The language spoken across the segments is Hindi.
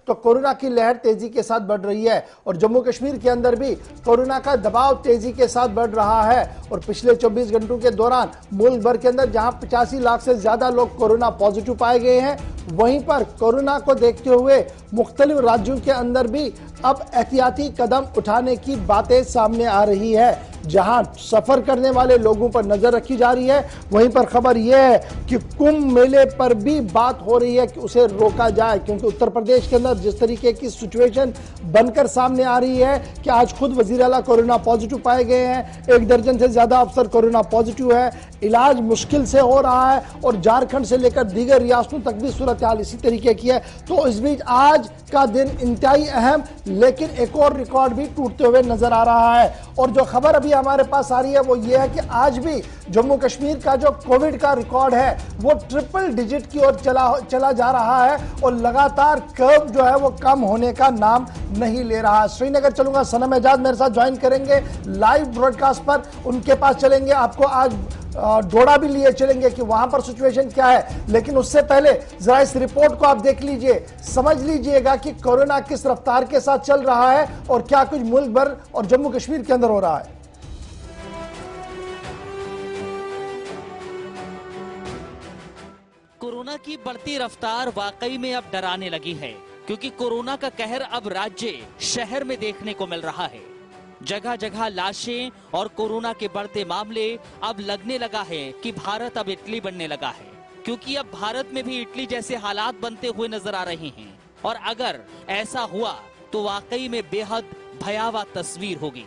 तो कोरोना की लहर तेजी के साथ बढ़ रही है और जम्मू कश्मीर के अंदर भी कोरोना का दबाव तेजी के साथ बढ़ रहा है। और पिछले 24 घंटों के दौरान मुल्क भर के अंदर जहां 85 लाख से ज्यादा लोग कोरोना पॉजिटिव पाए गए हैं, वहीं पर कोरोना को देखते हुए मुख्तलिफ राज्यों के अंदर भी अब एहतियाती कदम उठाने की बातें सामने आ रही है। जहां सफर करने वाले लोगों पर नजर रखी जा रही है, वहीं पर खबर यह है कि कुंभ मेले पर भी बात हो रही है कि उसे रोका जाए, क्योंकि उत्तर प्रदेश के अंदर जिस तरीके की सिचुएशन बनकर सामने आ रही है कि आज खुद वजीर आला कोरोना पॉजिटिव पाए गए हैं, 1 दर्जन से ज्यादा अफसर कोरोना पॉजिटिव है, इलाज मुश्किल से हो रहा है और झारखंड से लेकर दीगर रियासतों तक भी सूरत हाल इसी तरीके की है। तो इस बीच आज का दिन इंतहाई अहम, लेकिन एक और रिकॉर्ड भी टूटते हुए नजर आ रहा है। और जो खबर अभी हमारे पास आ रही है वो ये है कि आज भी जम्मू कश्मीर का जो कोविड का रिकॉर्ड है वो ट्रिपल डिजिट की ओर चला जा रहा है और लगातार कर्व जो है वो कम होने का नाम नहीं ले रहा। श्रीनगर चलूंगा, सनम एजाज मेरे साथ ज्वाइन करेंगे लाइव ब्रॉडकास्ट पर, उनके पास चलेंगे, आपको आज डोडा भी लिए चलेंगे कि वहां पर सिचुएशन क्या है। लेकिन उससे पहले जरा इस रिपोर्ट को आप देख लीजिए, समझ लीजिएगा कि कोरोना किस रफ्तार के साथ चल रहा है और क्या कुछ मुल्क भर और जम्मू कश्मीर के अंदर हो रहा है। कोरोना की बढ़ती रफ्तार वाकई में अब डराने लगी है, क्योंकि कोरोना का कहर अब राज्य शहर में देखने को मिल रहा है। जगह जगह लाशें और कोरोना के बढ़ते मामले अब लगने लगा है कि भारत अब इटली बनने लगा है, क्योंकि अब भारत में भी इटली जैसे हालात बनते हुए नजर आ रहे हैं। और अगर ऐसा हुआ तो वाकई में बेहद भयावह तस्वीर होगी।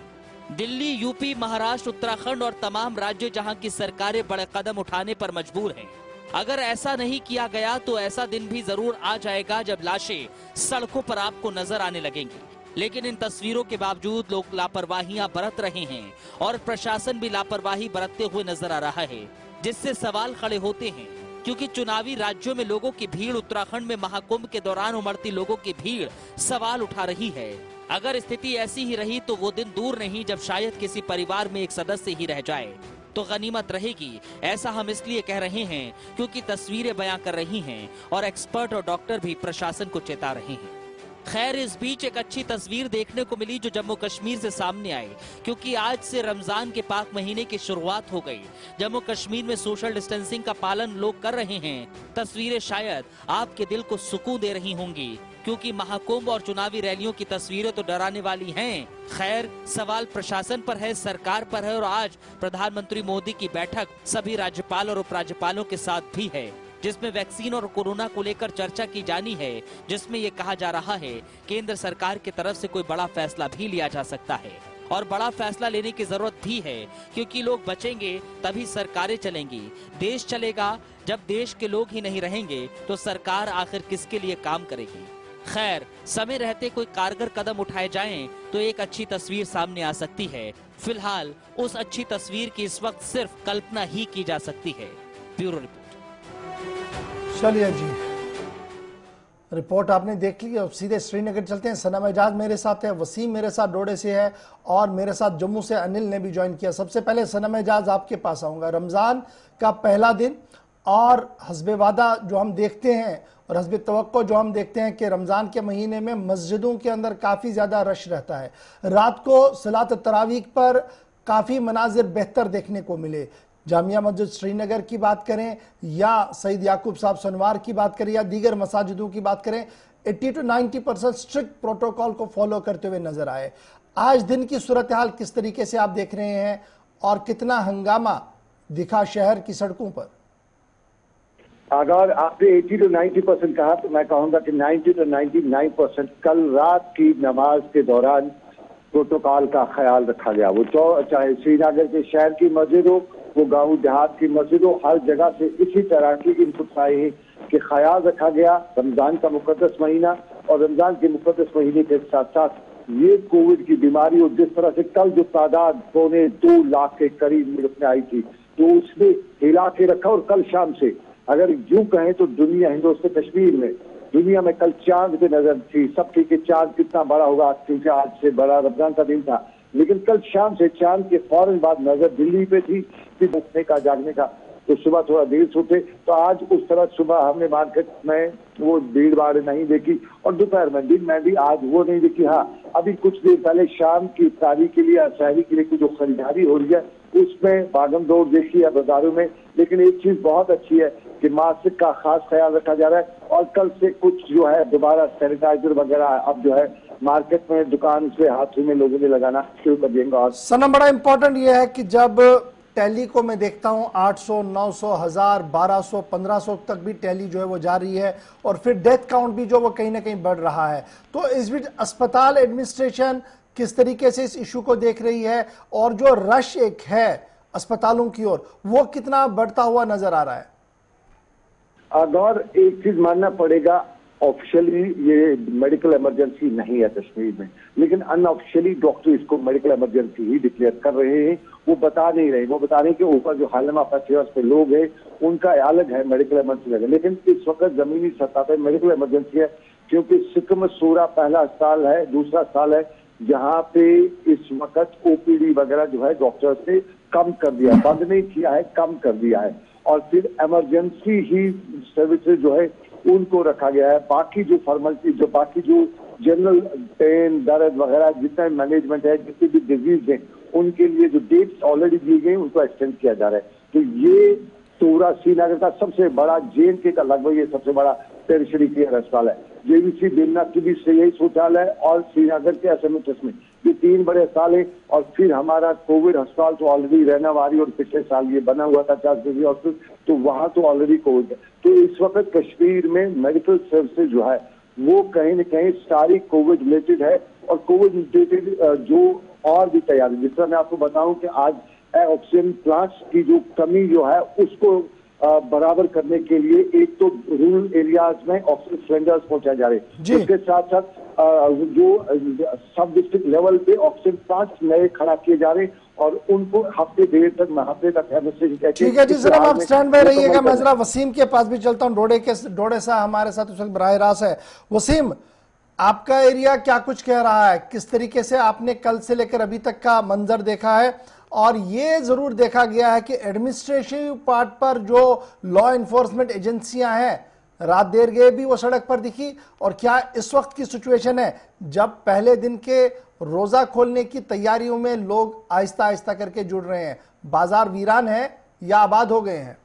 दिल्ली, यूपी, महाराष्ट्र, उत्तराखंड और तमाम राज्य जहां की सरकारें बड़े कदम उठाने पर मजबूर हैं, अगर ऐसा नहीं किया गया तो ऐसा दिन भी जरूर आ जाएगा जब लाशें सड़कों पर आपको नजर आने लगेंगी। लेकिन इन तस्वीरों के बावजूद लोग लापरवाहियां बरत रहे हैं और प्रशासन भी लापरवाही बरतते हुए नजर आ रहा है, जिससे सवाल खड़े होते हैं। क्योंकि चुनावी राज्यों में लोगों की भीड़, उत्तराखंड में महाकुंभ के दौरान उमड़ती लोगों की भीड़ सवाल उठा रही है। अगर स्थिति ऐसी ही रही तो वो दिन दूर नहीं जब शायद किसी परिवार में एक सदस्य ही रह जाए तो गनीमत रहेगी। ऐसा हम इसलिए कह रहे हैं क्योंकि तस्वीरें बयां कर रही हैं और एक्सपर्ट और डॉक्टर भी प्रशासन को चेता रहे हैं। खैर, इस बीच एक अच्छी तस्वीर देखने को मिली जो जम्मू कश्मीर से सामने आई, क्योंकि आज से रमजान के पाक महीने की शुरुआत हो गई। जम्मू कश्मीर में सोशल डिस्टेंसिंग का पालन लोग कर रहे हैं। तस्वीरें शायद आपके दिल को सुकून दे रही होंगी, क्योंकि महाकुंभ और चुनावी रैलियों की तस्वीरें तो डराने वाली हैं। खैर, सवाल प्रशासन पर है, सरकार पर है और आज प्रधानमंत्री मोदी की बैठक सभी राज्यपाल और उपराज्यपालों के साथ भी है, जिसमें वैक्सीन और कोरोना को लेकर चर्चा की जानी है, जिसमें ये कहा जा रहा है केंद्र सरकार की तरफ से कोई बड़ा फैसला भी लिया जा सकता है। और बड़ा फैसला लेने की जरूरत भी है, क्योंकि लोग बचेंगे तभी सरकारें चलेंगी। देश चलेगा जब देश के लोग ही नहीं रहेंगे तो सरकार आखिर किसके लिए काम करेगी। खैर, समय रहते कोई कारगर कदम उठाए जाएं तो एक अच्छी तस्वीर सामने आ सकती है। फिलहाल उस अच्छी तस्वीर की इस वक्त सिर्फ कल्पना ही की जा सकती है। Bureau report. चलिए जी, रिपोर्ट आपने देख ली। अब सीधे श्रीनगर चलते हैं। सनम एजाज मेरे साथ है, वसीम मेरे साथ डोडे से है और मेरे साथ जम्मू से अनिल ने भी ज्वाइन किया। सबसे पहले सनम एजाज आपके पास आऊंगा। रमजान का पहला दिन और हस्बे वादा जो हम देखते हैं और हस्बे तवक्को जो हम देखते हैं कि रमजान के महीने में मस्जिदों के अंदर काफी ज्यादा रश रहता है। रात को सलात तरावीह पर काफी मनाजिर बेहतर देखने को मिले। जामिया मस्जिद श्रीनगर की बात करें या सईद याकूब साहब सनवार की बात करें या दीगर मसाजिदों की बात करें, 80 to 90% स्ट्रिक्ट प्रोटोकॉल को फॉलो करते हुए नजर आए। आज दिन की सूरत हाल किस तरीके से आप देख रहे हैं और कितना हंगामा दिखा शहर की सड़कों पर? अगर आपने 80 to 90% कहा तो मैं कहूंगा कि 90 to 99% कल रात की नमाज के दौरान प्रोटोकॉल का ख्याल रखा गया। वो चाहे श्रीनगर के शहर की मस्जिद हो, वो गांव देहात की मस्जिद हो, हर जगह से इसी तरह की इनपुट आई है कि ख्याल रखा गया। रमजान का मुकद्दस महीना और रमजान के मुकद्दस महीने के साथ साथ ये कोविड की बीमारी और जिस तरह से कल जो तादाद 2.25 लाख के करीब मुल्क में आई थी, तो उसने हिला के रखा। और कल शाम से अगर यूं कहें तो दुनिया, हिंदुस्तान कश्मीर में दुनिया में कल चांद पे नजर थी सबकी कि चांद कितना बड़ा होगा, क्योंकि आज से बड़ा रमजान का दिन था। लेकिन कल शाम से चांद के फौरन बाद नजर दिल्ली पे थी कि उठने का, जागने का। तो सुबह थोड़ा देर से उठे, तो आज उस तरह सुबह हमने मार्केट में वो भीड़ भाड़ नहीं देखी, और दोपहर में दिन में भी आज वो नहीं देखी। हाँ, अभी कुछ देर पहले शाम की इफ्तारी के लिए, शहरी के लिए कुछ जो खरीदारी हो रही है उसमें भागम दौड़ देखी है बाजारों में। लेकिन एक चीज बहुत अच्छी है कि मास्क का खास ख्याल रखा जा रहा है, और कल से कुछ जो है दोबारा सैनिटाइजर वगैरह अब जो है मार्केट में दुकान से हाथों में लोगों ने लगाना शुरू कर देंगे। और सनम, बड़ा इंपॉर्टेंट ये है कि जब टैली को मैं देखता हूं 800, 900, 1000, 1200, 1500 तक भी टैली जो है वो जा रही है, और फिर डेथ काउंट भी जो वो कहीं ना कहीं बढ़ रहा है। तो इस बीच अस्पताल एडमिनिस्ट्रेशन किस तरीके से इस इशू को देख रही है, और जो रश एक है अस्पतालों की ओर वो कितना बढ़ता हुआ नजर आ रहा है? और एक चीज मानना पड़ेगा, ऑफिशियली ये मेडिकल इमरजेंसी नहीं है कश्मीर में, लेकिन अनऑफिशियली डॉक्टर इसको मेडिकल इमरजेंसी ही डिक्लेयर कर रहे हैं। वो बता नहीं रहे, वो बता रहे कि ऊपर जो हालमा फेस्टिवल्स पे लोग हैं उनका अलग है, मेडिकल इमरजेंसी अलग है। लेकिन इस वक्त जमीनी सतह पे मेडिकल इमरजेंसी है, क्योंकि सिक्किम सूरा पहला अस्पताल है, दूसरा अस्पताल है जहाँ पे इस वक्त ओपीडी वगैरह जो है डॉक्टर से कम कर दिया, बंद नहीं किया है, कम कर दिया है, और फिर इमरजेंसी ही सर्विसेज जो है उनको रखा गया है। बाकी जो फॉर्मेलिटी, जो बाकी जो जनरल पेन, दर्द वगैरह जितना मैनेजमेंट है, जितनी भी डिजीज है, उनके लिए जो डेट्स ऑलरेडी दी गई उनको एक्सटेंड किया जा रहा है। तो ये पूरा श्रीनगर का सबसे बड़ा, JNK का लगभग ये सबसे बड़ा टेरिटरी केयर अस्पताल है। JVC बिमना की भी यही शौचालय है, और श्रीनगर के SMHS में ये 3 बड़े अस्पताल है। और फिर हमारा कोविड अस्पताल तो ऑलरेडी रहनावारी, और पिछले साल ये बना हुआ था 4 हॉस्पिटल, तो वहां तो ऑलरेडी कोविड है। तो इस वक्त कश्मीर में मेडिकल सर्विसेज जो है वो कहीं न कहीं सारी कोविड रिलेटेड है, और कोविड रिलेटेड जो और भी तैयारी, जिस तरह मैं आपको बताऊं कि आज ऑक्सीजन प्लांट्स की जो कमी जो है उसको बराबर करने के लिए एक तो रूरल एरियाज में ऑक्सीजन सिलेंडर्स पहुंचाए जा रहे हैं, उसके साथ साथ जो सब डिस्ट्रिक्ट लेवल पे ऑक्सीजन प्लांट्स नए खड़ा किए जा रहे हैं, और उनको हफ्ते तक ठीक है जी सर, आप स्टैंड बाय रहिएगा। मैं जरा वसीम के पास भी चलता हूँ, डोडे सा हमारे साथ उस वक्त बराह रास्त है। वसीम, आपका एरिया क्या कुछ कह रहा है, किस तरीके से आपने कल से लेकर अभी तक का मंजर देखा है? और ये जरूर देखा गया है कि एडमिनिस्ट्रेटिव पार्ट पर जो लॉ एनफोर्समेंट एजेंसियां हैं, रात देर गए भी वो सड़क पर दिखी, और क्या इस वक्त की सिचुएशन है जब पहले दिन के रोजा खोलने की तैयारियों में लोग आहिस्ता आहिस्ता करके जुड़ रहे हैं, बाजार वीरान है या आबाद हो गए हैं?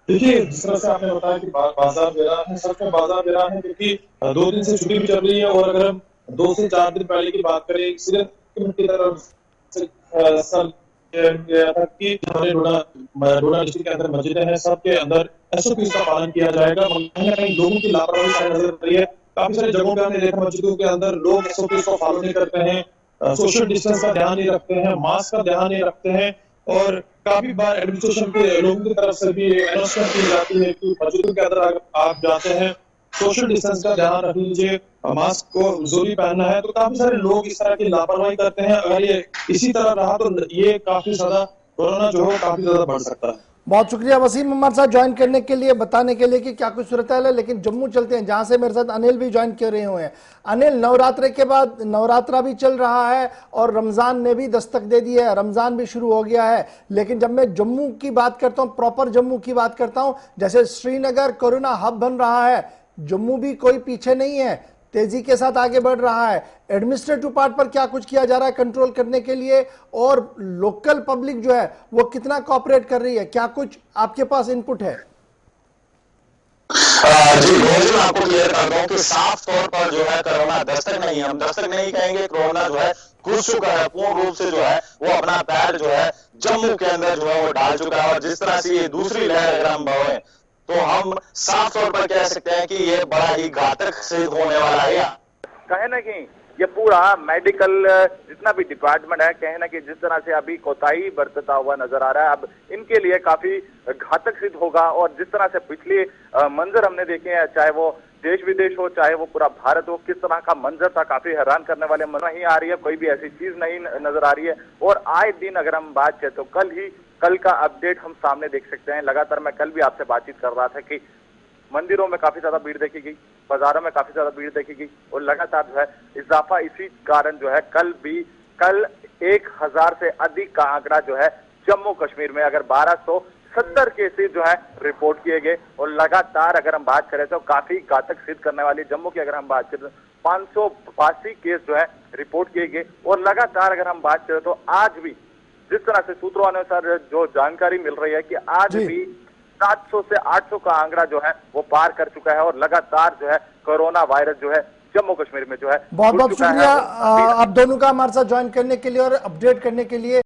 देखिए, जिस तरह से आपने बताया कि बाजार वीरान है, सच में बाजार वीरान है, क्योंकि 2 दिन से छुट्टी भी चल रही है। और अगर हम 2 से 4 दिन पहले की बात करें, सिर्फ की तरफ से डोडा डिस्ट्रिक्ट के अंदर मस्जिदें हैं, सबके अंदर SOPs का पालन किया जाएगा। कहीं ना कहीं लोगों की लापरवाही नजर आ रही है। काफी सारी जगहों पे हमने देखा मस्जिदों के अंदर लोग SOPs को फॉलो नहीं करते हैं, सोशल डिस्टेंस का ध्यान नहीं रखते हैं, मास्क का ध्यान नहीं रखते हैं, और काफी बार एडमिनिस्ट्रेशन के लोगों की तरफ से भी अनाउंसमेंट की जाती है कि मस्जिदों के अंदर आप जाते हैं सोशल डिस्टेंस का ध्यान रख लीजिए, मास्क को जरूरी पहनना है। तो काफी सारे लोग इस तरह की लापरवाही करते हैं। अगर ये इसी तरह रहा तो ये काफी ज्यादा कोरोना जो है काफी ज्यादा बढ़ सकता है। बहुत शुक्रिया वसीम हमारे साथ ज्वाइन करने के लिए, बताने के लिए कि क्या कुछ सूरत है। लेकिन जम्मू चलते हैं, जहां से मेरे साथ अनिल भी ज्वाइन कर रहे हुए हैं। अनिल, नवरात्रे के बाद नवरात्रा भी चल रहा है और रमजान ने भी दस्तक दे दी है, रमजान भी शुरू हो गया है। लेकिन जब मैं जम्मू की बात करता हूं, प्रॉपर जम्मू की बात करता हूं, जैसे श्रीनगर कोरोना हब बन रहा है, जम्मू भी कोई पीछे नहीं है, तेजी के साथ आगे बढ़ रहा है। एडमिनिस्ट्रेटिव पार्ट पर क्या कुछ किया जा रहा है कंट्रोल करने के लिए, और लोकल पब्लिक जो है वो कितना कोऑपरेट कर रही है? क्या कुछ आपके पास इनपुट है? जी मैं आपको क्लियर करता हूँ कि साफ तौर पर जो है कोरोना दस्तक नहीं, हम दस्तक नहीं कहेंगे, कोरोना जो है घुस चुका है, पूर्ण रूप से जो है वो अपना पैर जो है जम्मू के अंदर जो है वो डाल चुका है। और जिस तरह से ये दूसरी लहर अगर हम बढ़े तो हम साफ तौर पर कह सकते हैं कि ये बड़ा ही घातक सिद्ध होने वाला है। कहे ना कि ये पूरा मेडिकल जितना भी डिपार्टमेंट है, कहे ना कि जिस तरह से अभी कोताही बरतता हुआ नजर आ रहा है, अब इनके लिए काफी घातक सिद्ध होगा। और जिस तरह से पिछले मंजर हमने देखे हैं, चाहे वो देश विदेश हो, चाहे वो पूरा भारत हो, किस तरह का मंजर था, काफी हैरान करने वाले मंजर नहीं आ रही है, कोई भी ऐसी चीज नहीं नजर आ रही है। और आए दिन अगर हम बात करें तो कल का अपडेट हम सामने देख सकते हैं। लगातार मैं कल भी आपसे बातचीत कर रहा था कि मंदिरों में काफी ज्यादा भीड़ देखी गई, बाजारों में काफी ज्यादा भीड़ देखी गई, और लगातार जो है इजाफा इसी कारण जो है कल 1000 से अधिक का आंकड़ा जो है जम्मू कश्मीर में अगर 1270 केसेस जो है रिपोर्ट किए गए और लगातार अगर हम बात करें तो काफी घातक सिद्ध करने वाली जम्मू की अगर हम बात करें तो 582 केस जो है रिपोर्ट किए गए और लगातार अगर हम बात करें तो आज भी जिस तरह से सूत्रों अनुसार जो जानकारी मिल रही है कि आज भी 700 से 800 का आंकड़ा जो है वो पार कर चुका है और लगातार जो है कोरोना वायरस जो है जम्मू कश्मीर में जो है बहुत बहुत शुक्रिया आप दोनों का हमारे साथ ज्वाइन करने के लिए और अपडेट करने के लिए।